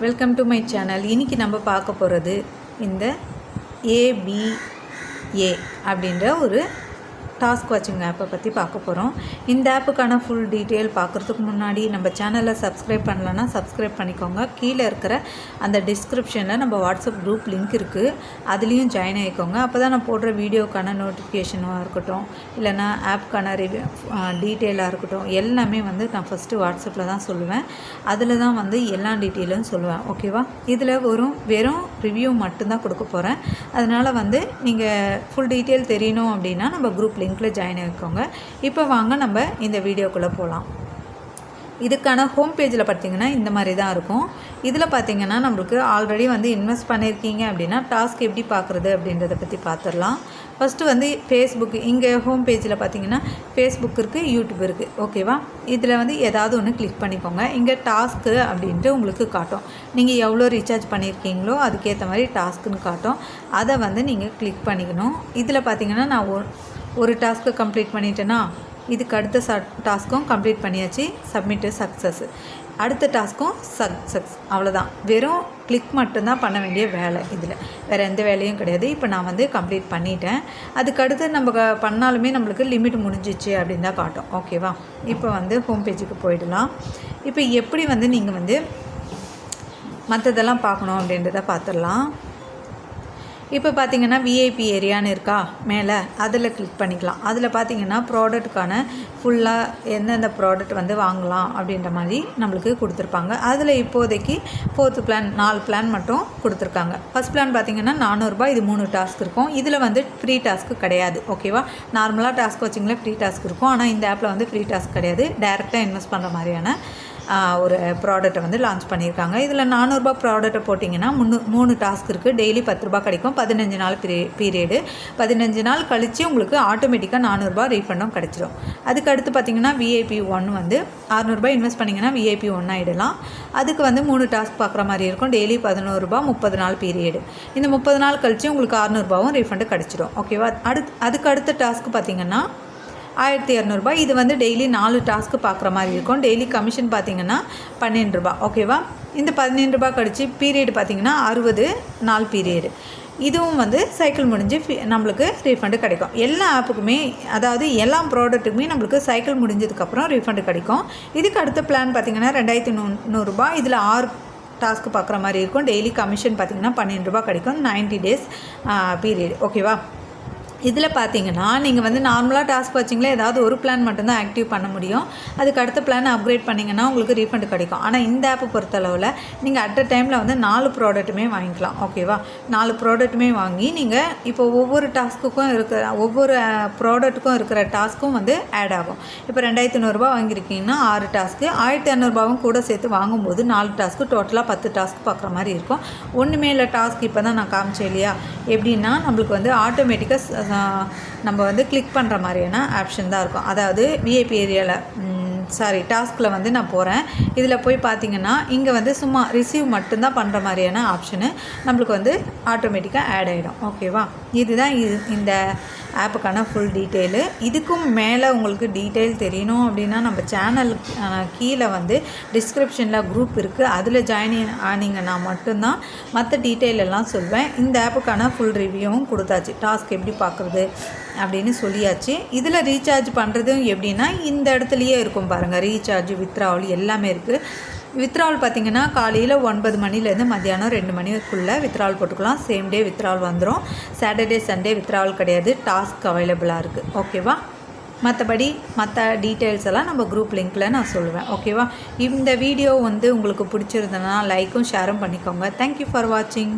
Welcome to my channel. இன்றைக்கி நம்ம பார்க்க போகிறது இந்த ABA அப்படின்ற ஒரு டாஸ்க் வாட்சிங் ஆப்பை பற்றி பார்க்க போகிறோம். இந்த ஆப்புக்கான ஃபுல் டீட்டெயில் பார்க்குறதுக்கு முன்னாடி நம்ம சேனலை சப்ஸ்கிரைப் பண்ணலன்னா சப்ஸ்கிரைப் பண்ணிக்கோங்க. கீழே இருக்கிற அந்த டிஸ்கிரிப்ஷனில் நம்ம வாட்ஸ்அப் குரூப் லிங்க் இருக்குது, அதுலேயும் ஜாயின் ஆகிக்கோங்க. அப்போ தான் நான் போடுற வீடியோக்கான நோட்டிஃபிகேஷனாக இருக்கட்டும், இல்லைனா ஆப்புக்கான ரிவ்யூ டீட்டெயிலாக இருக்கட்டும், எல்லாமே வந்து நான் ஃபஸ்ட்டு வாட்ஸ்அப்பில் தான் சொல்லுவேன். அதில் தான் வந்து எல்லா டீட்டெயிலும் சொல்லுவேன். ஓகேவா? இதில் வெறும் ரிவ்யூ மட்டும்தான் கொடுக்க போகிறேன். அதனால் வந்து நீங்கள் ஃபுல் டீட்டெயில் தெரியணும் அப்படின்னா நம்ம குரூப் லிங்க்கில் ஜாயின் ஆகிக்கோங்க. இப்போ வாங்க நம்ம இந்த வீடியோக்குள்ளே போகலாம். இதுக்கான ஹோம் பேஜில் பார்த்திங்கன்னா இந்த மாதிரி தான் இருக்கும். இதில் பார்த்திங்கன்னா நம்மளுக்கு ஆல்ரெடி வந்து இன்வெஸ்ட் பண்ணியிருக்கீங்க அப்படின்னா டாஸ்க் எப்படி பார்க்குறது அப்படின்றத பற்றி பார்த்துடலாம். ஃபஸ்ட்டு வந்து ஃபேஸ்புக், இங்கே ஹோம் பேஜில் பார்த்திங்கன்னா ஃபேஸ்புக் இருக்குது, யூடியூப் இருக்குது. ஓகேவா? இதில் வந்து ஏதாவது ஒன்று கிளிக் பண்ணிக்கோங்க. இங்கே டாஸ்க்கு அப்படின்ட்டு உங்களுக்கு காட்டும். நீங்கள் எவ்வளோ ரீசார்ஜ் பண்ணியிருக்கீங்களோ அதுக்கேற்ற மாதிரி டாஸ்க்குன்னு காட்டும். அதை வந்து நீங்கள் கிளிக் பண்ணிக்கணும். இதில் பார்த்திங்கன்னா நான் ஒரு டாஸ்க்கு கம்ப்ளீட் பண்ணிட்டேன்னா இதுக்கு அடுத்த டாஸ்க்கும் கம்ப்ளீட் பண்ணியாச்சு. Submit success. அடுத்த டாஸ்க்கும் சக்ஸஸ். அவ்வளோதான். வெறும் கிளிக் மட்டும்தான் பண்ண வேண்டிய வேலை. இதில் வேறு எந்த வேலையும் கிடையாது. இப்போ நான் வந்து கம்ப்ளீட் பண்ணிட்டேன். அதுக்கடுத்து நம்ம பண்ணாலுமே நம்மளுக்கு லிமிட் முடிஞ்சிச்சு அப்படின்னு தான் காட்டும். ஓகேவா? இப்போ வந்து ஹோம் பேஜுக்கு போயிடலாம். இப்போ எப்படி வந்து நீங்கள் வந்து மற்றதெல்லாம் பார்க்கணும் அப்படின்றத பார்த்துடலாம். இப்போ பார்த்திங்கன்னா விஐபி ஏரியான்னு இருக்கா மேலே, அதில் கிளிக் பண்ணிக்கலாம். அதில் பார்த்திங்கன்னா ப்ராடக்ட்டுக்கான ஃபுல்லாக எந்தெந்த ப்ராடக்ட் வந்து வாங்கலாம் அப்படின்ற மாதிரி நம்மளுக்கு கொடுத்துருப்பாங்க. அதில் இப்போதைக்கு 4th பிளான் 4 பிளான் மட்டும் கொடுத்துருக்காங்க. ஃபஸ்ட் பிளான் பார்த்திங்கன்னா 400 ரூபாய். இது 3 டாஸ்க் இருக்கும். இதில் வந்து ஃப்ரீ டாஸ்க்கு கிடையாது. ஓகேவா? நார்மலாக டாஸ்க் வச்சிங்களே ஃப்ரீ டாஸ்க் இருக்கும். ஆனால் இந்த ஆப்பில் வந்து ஃப்ரீ டாஸ்க் கிடையாது. டைரெக்டாக இன்வெஸ்ட் பண்ணுற மாதிரியான ஒரு ப்ராடக்ட்டை வந்து லான்ச் பண்ணியிருக்காங்க. இதில் 400 ரூபா ப்ராடக்ட்டை போட்டிங்கன்னா 3 டாஸ்க் இருக்குது. டெய்லி 10 ரூபா கிடைக்கும். 15 நாள் பீரியடு. 15 நாள் கழித்து உங்களுக்கு ஆட்டோமேட்டிக்காக 400 ரூபா ரீஃபண்டும் கிடச்சிடும். அதுக்கு அடுத்து பார்த்திங்கன்னா VIP 1 வந்து 600 ரூபாய் இன்வெஸ்ட் பண்ணிங்கன்னா VIP 1 ஆகிடலாம். அதுக்கு வந்து 3 டாஸ்க் பார்க்குற மாதிரி இருக்கும். டெய்லி 11 ரூபா, 30 நாள் பீரியடு. இந்த 30 நாள் கழித்து உங்களுக்கு 600 ரூபாவும் ரீஃபண்டு கிடச்சிடும். ஓகேவா? அதுக்கு அடுத்த டாஸ்க்கு பார்த்திங்கன்னா 1200 ரூபாய். இது வந்து டெய்லி 4 டாஸ்க்கு பார்க்குற மாதிரி இருக்கும். டெய்லி கமிஷன் பார்த்திங்கன்னா 12 ரூபா. ஓகேவா? இந்த 12 ரூபா கழிச்சு பீரியடு பார்த்திங்கன்னா 60 நாள் பீரியடு. இதுவும் வந்து சைக்கிள் முடிஞ்சு நம்மளுக்கு ரீஃபண்டு கிடைக்கும். எல்லா ஆப்புக்குமே, அதாவது எல்லா ப்ராடக்ட்டுக்குமே நம்மளுக்கு சைக்கிள் முடிஞ்சதுக்கப்புறம் ரீஃபண்டு கிடைக்கும். இதுக்கு அடுத்த பிளான் பார்த்திங்கன்னா 2100 ரூபாய். இதில் 6 டாஸ்க்கு பார்க்குற மாதிரி இருக்கும். டெய்லி கமிஷன் பார்த்திங்கன்னா 12 ரூபா கிடைக்கும். 90 டேஸ் பீரியடு. ஓகேவா? இதில் பார்த்தீங்கன்னா நீங்கள் வந்து நார்மலாக டாஸ்க் வச்சிங்களே ஏதாவது ஒரு பிளான் மட்டும்தான் ஆக்டிவ் பண்ண முடியும். அதுக்கு அடுத்த பிளான் அப்கிரேட் பண்ணிங்கன்னா உங்களுக்கு ரீஃபண்ட் கிடைக்கும். ஆனால் இந்த ஆப்பை பொறுத்தளவில் நீங்கள் அட் அ டைமில் வந்து 4 ப்ராடக்ட்டுமே வாங்கிக்கலாம். ஓகேவா? 4 ப்ராடக்ட்டுமே வாங்கி நீங்கள் இப்போ ஒவ்வொரு டாஸ்க்குக்கும் ஒவ்வொரு ப்ராடக்ட்டுக்கும் இருக்கிற டாஸ்க்கும் வந்து ஆட் ஆகும். இப்போ 2100 ரூபா வாங்கியிருக்கீங்கன்னா 6 டாஸ்க்கு, 1200 ரூபாவும் கூட சேர்த்து வாங்கும்போது 4 டாஸ்க்கு, டோட்டலாக 10 டாஸ்க்கு பார்க்குற மாதிரி இருக்கும். ஒன்றுமே இல்லை டாஸ்க் இப்போ தான் நான் காமிச்சேன் இல்லையா? எப்படின்னா நம்மளுக்கு வந்து ஆட்டோமேட்டிக்காக நம்ம வந்து கிளிக் பண்ணுற மாதிரியான ஆப்ஷன் தான் இருக்கும். அதாவது விஐபி ஏரியாவில் டாஸ்கில் வந்து நான் போகிறேன். இதில் போய் பார்த்திங்கன்னா இங்கே வந்து சும்மா ரிசீவ் மட்டும்தான் பண்ணுற மாதிரியான ஆப்ஷனு நம்மளுக்கு வந்து ஆட்டோமேட்டிக்காக ஆட் ஆகிடும். ஓகேவா? இதுதான் இந்த ஆப்புக்கான ஃபுல் டீட்டெயிலு. இதுக்கும் மேலே உங்களுக்கு டீட்டெயில் தெரியணும் அப்படின்னா நம்ம சேனல் கீழே வந்து டிஸ்கிரிப்ஷனில் குரூப் இருக்குது, அதில் ஜாயின் ஆனீங்கன்னா மட்டும்தான் மற்ற டீட்டெயில் எல்லாம் சொல்வேன். இந்த ஆப்புக்கான ஃபுல் ரிவ்யூவும் கொடுத்தாச்சு. டாஸ்க் எப்படி பார்க்குறது அப்படின்னு சொல்லியாச்சு. இதில் ரீசார்ஜ் பண்ணுறதும் எப்படின்னா இந்த இடத்துலையே இருக்கும் பாருங்கள். ரீசார்ஜ், வித்ட்ராவல் எல்லாமே இருக்குது. வித்ட்ராவல் பார்த்திங்கன்னா காலையில் 9 மணிலேருந்து மத்தியானம் 2 மணிக்குள்ளே வித்ட்ராவல் போட்டுக்கலாம். சேம் டே வித்ட்ராவல் வந்துடும். சாட்டர்டே சண்டே வித்ட்ராவல் கிடையாது. டாஸ்க் அவைலபிளாக இருக்குது. ஓகேவா? மற்றபடி மற்ற டீட்டெயில்ஸ் எல்லாம் நம்ம குரூப் லிங்க்கில் நான் சொல்லுவேன். ஓகேவா? இந்த வீடியோ வந்து உங்களுக்கு பிடிச்சிருந்ததுன்னா லைக்கும் ஷேரும் பண்ணிக்கோங்க. தேங்க்யூ ஃபார் வாட்சிங்.